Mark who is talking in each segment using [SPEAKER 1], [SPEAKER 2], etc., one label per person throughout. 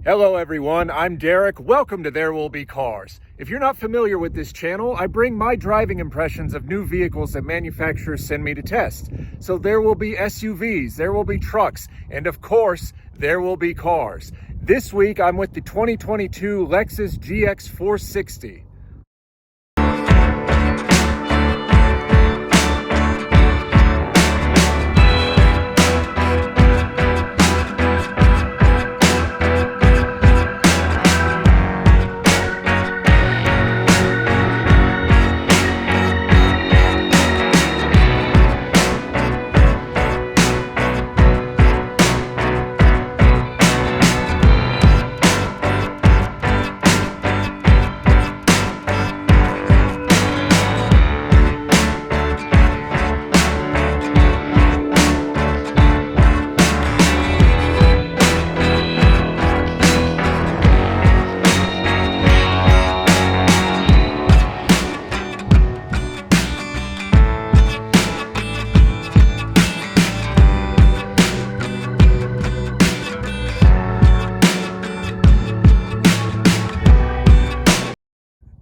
[SPEAKER 1] Hello everyone, I'm Derek. Welcome to There Will Be Cars. If you're not familiar with this channel, I bring my driving impressions of new vehicles that manufacturers send me to test. So there will be SUVs, there will be trucks, and of course, there will be cars. This week, I'm with the 2022 Lexus GX 460.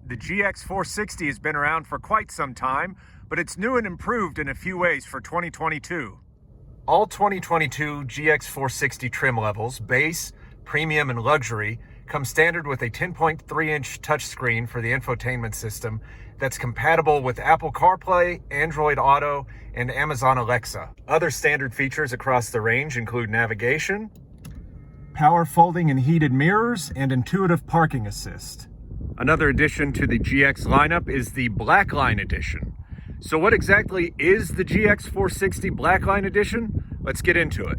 [SPEAKER 1] The GX 460 has been around for quite some time, but it's new and improved in a few ways for 2022. All 2022 GX 460 trim levels, base, premium, and luxury, come standard with a 10.3-inch touchscreen for the infotainment system that's compatible with Apple CarPlay, Android Auto, and Amazon Alexa. Other standard features across the range include navigation, power folding and heated mirrors, and intuitive parking assist. Another addition to the GX lineup is the Blackline Edition. So what exactly is the GX 460 Blackline Edition? Let's get into it.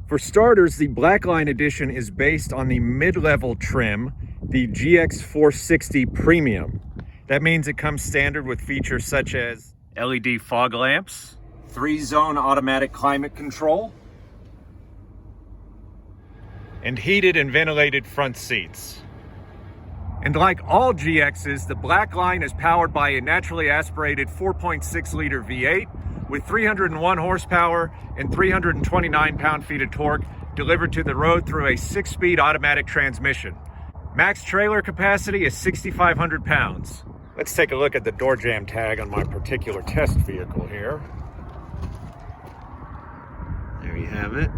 [SPEAKER 1] For starters, the Blackline Edition is based on the mid-level trim, the GX 460 Premium. That means it comes standard with features such as LED fog lamps, 3-zone automatic climate control, and heated and ventilated front seats. And like all GXs, the Blackline is powered by a naturally aspirated 4.6-liter V8 with 301 horsepower and 329 pound-feet of torque delivered to the road through a 6-speed automatic transmission. Max trailer capacity is 6,500 pounds. Let's take a look at the door jamb tag on my particular test vehicle here. There you have it.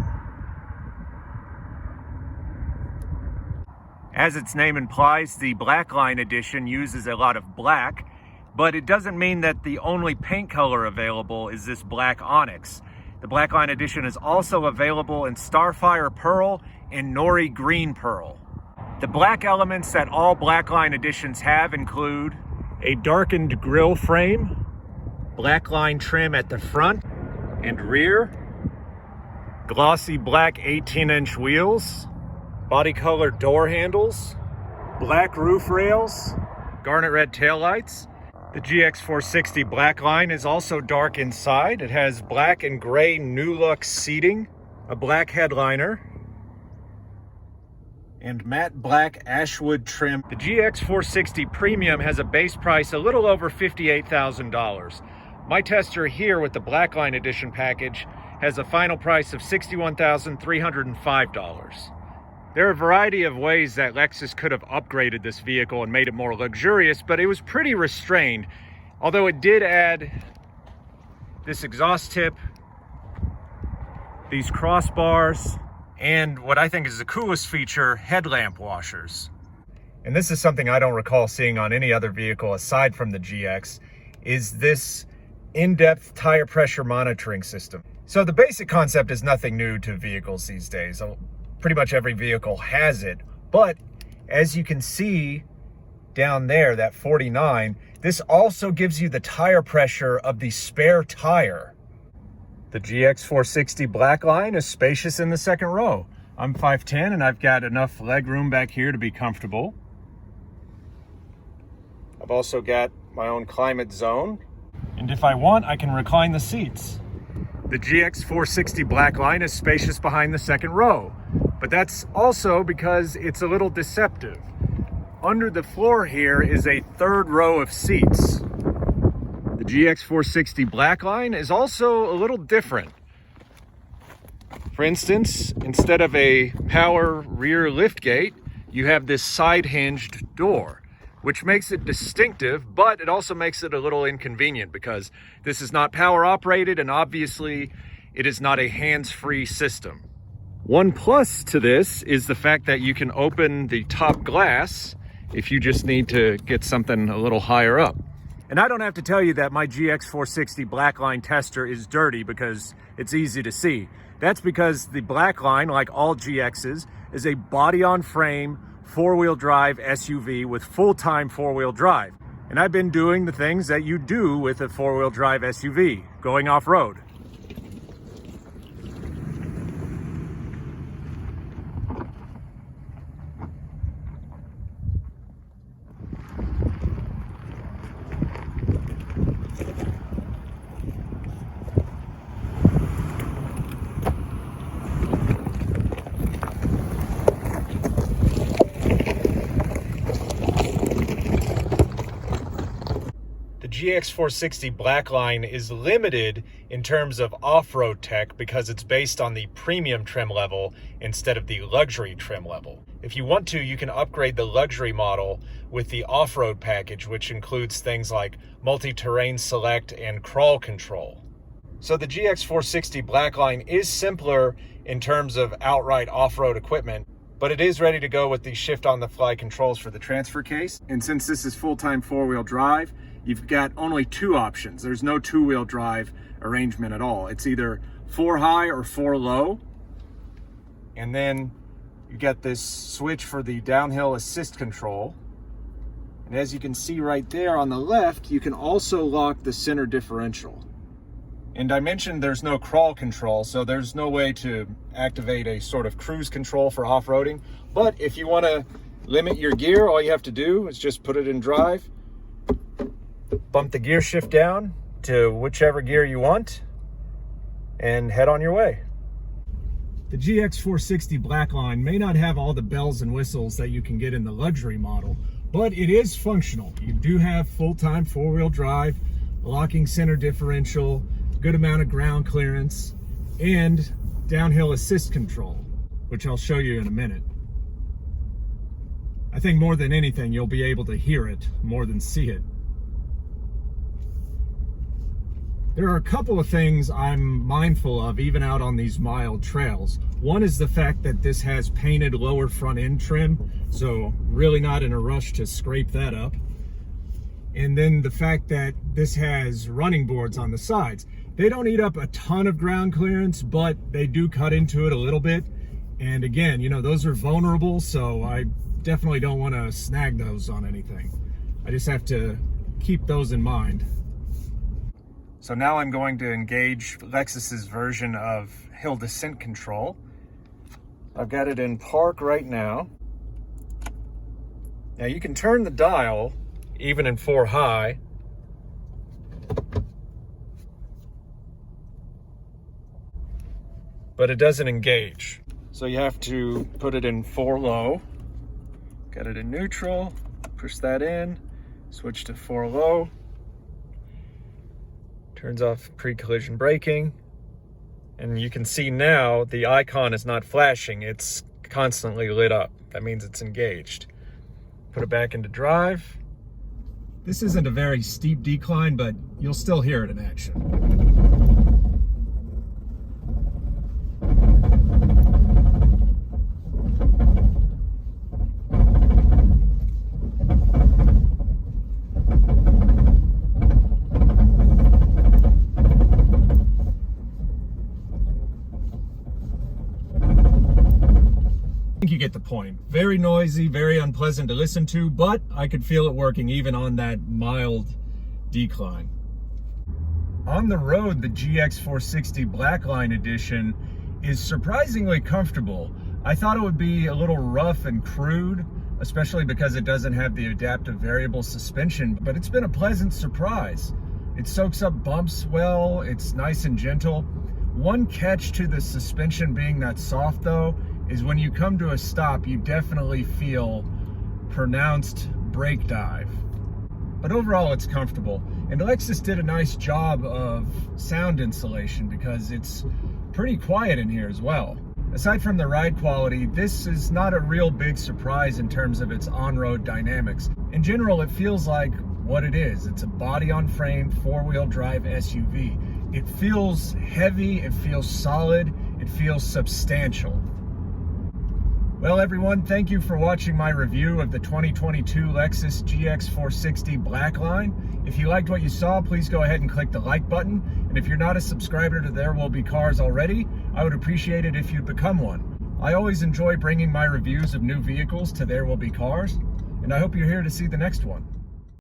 [SPEAKER 1] As its name implies, the Blackline Edition uses a lot of black, but it doesn't mean that the only paint color available is this black onyx. The Blackline Edition is also available in Starfire Pearl and Nori Green Pearl. The black elements that all Blackline Editions have include a darkened grille frame, Blackline trim at the front and rear, glossy black 18-inch wheels, body color door handles, black roof rails, garnet red taillights. The GX 460 Blackline is also dark inside. It has black and gray New Look seating, a black headliner, and matte black ashwood trim. The GX 460 Premium has a base price a little over $58,000. My tester here with the Blackline Edition package has a final price of $61,305. There are a variety of ways that Lexus could have upgraded this vehicle and made it more luxurious, but it was pretty restrained, although it did add this exhaust tip, these crossbars, and what I think is the coolest feature, headlamp washers. And this is something I don't recall seeing on any other vehicle aside from the GX, is this in-depth tire pressure monitoring system. So the basic concept is nothing new to vehicles these days. Pretty much every vehicle has it, but as you can see down there, that 49, this also gives you the tire pressure of the spare tire. The GX 460 Blackline is spacious in the second row. I'm 5'10" and I've got enough leg room back here to be comfortable. I've also got my own climate zone, and if I want, I can recline the seats. The GX 460 Blackline is spacious behind the second row. But that's also because it's a little deceptive. Under the floor here is a third row of seats. The GX 460 Blackline is also a little different. For instance, instead of a power rear liftgate, you have this side hinged door, which makes it distinctive, but it also makes it a little inconvenient because this is not power operated and obviously it is not a hands-free system. One plus to this is the fact that you can open the top glass if you just need to get something a little higher up. And I don't have to tell you that my GX 460 Blackline tester is dirty because it's easy to see. That's because the Blackline, like all GXs, is a body-on-frame, four-wheel drive SUV with full-time four-wheel drive. And I've been doing the things that you do with a four-wheel drive SUV, going off-road. GX 460 Blackline is limited in terms of off-road tech because it's based on the premium trim level instead of the luxury trim level. If you want to, you can upgrade the luxury model with the off-road package, which includes things like multi-terrain select and crawl control. So the GX 460 Blackline is simpler in terms of outright off-road equipment, but it is ready to go with the shift-on-the-fly controls for the transfer case. And since this is full-time four-wheel drive, you've got only two options. There's no two-wheel drive arrangement at all. It's either 4 high or 4 low. And then you get this switch for the downhill assist control. And as you can see right there on the left, you can also lock the center differential. And I mentioned there's no crawl control, so there's no way to activate a sort of cruise control for off-roading. But if you want to limit your gear, all you have to do is just put it in drive, bump the gear shift down to whichever gear you want, and head on your way. The GX 460 Blackline may not have all the bells and whistles that you can get in the luxury model, but it is functional. You do have full-time four-wheel drive, locking center differential, good amount of ground clearance, and downhill assist control, which I'll show you in a minute. I think more than anything, you'll be able to hear it more than see it. There are a couple of things I'm mindful of even out on these mild trails. One is the fact that this has painted lower front end trim, so really not in a rush to scrape that up. And then the fact that this has running boards on the sides. They don't eat up a ton of ground clearance, but they do cut into it a little bit. And again, you know, those are vulnerable, so I definitely don't want to snag those on anything. I just have to keep those in mind. So now I'm going to engage Lexus's version of hill descent control. I've got it in park right now. Now you can turn the dial even in 4 high. But it doesn't engage. So you have to put it in 4 low. Got it in neutral, push that in, switch to 4 low. Turns off pre-collision braking. And you can see now the icon is not flashing, it's constantly lit up. That means it's engaged. Put it back into drive. This isn't a very steep decline, but you'll still hear it in action. You get the point. Very noisy, very unpleasant to listen to, but I could feel it working even on that mild decline. On the road, the GX 460 Blackline edition is surprisingly comfortable. I thought it would be a little rough and crude, especially because it doesn't have the adaptive variable suspension, but it's been a pleasant surprise. It soaks up bumps well, it's nice and gentle. One catch to the suspension being that soft though, is when you come to a stop, you definitely feel pronounced brake dive. But overall, it's comfortable. And Lexus did a nice job of sound insulation because it's pretty quiet in here as well. Aside from the ride quality, this is not a real big surprise in terms of its on-road dynamics. In general, it feels like what it is. It's a body-on-frame, four-wheel drive SUV. It feels heavy, it feels solid, it feels substantial. Well, everyone, thank you for watching my review of the 2022 Lexus GX 460 Blackline. If you liked what you saw, please go ahead and click the like button. And if you're not a subscriber to There Will Be Cars already, I would appreciate it if you'd become one. I always enjoy bringing my reviews of new vehicles to There Will Be Cars, and I hope you're here to see the next one.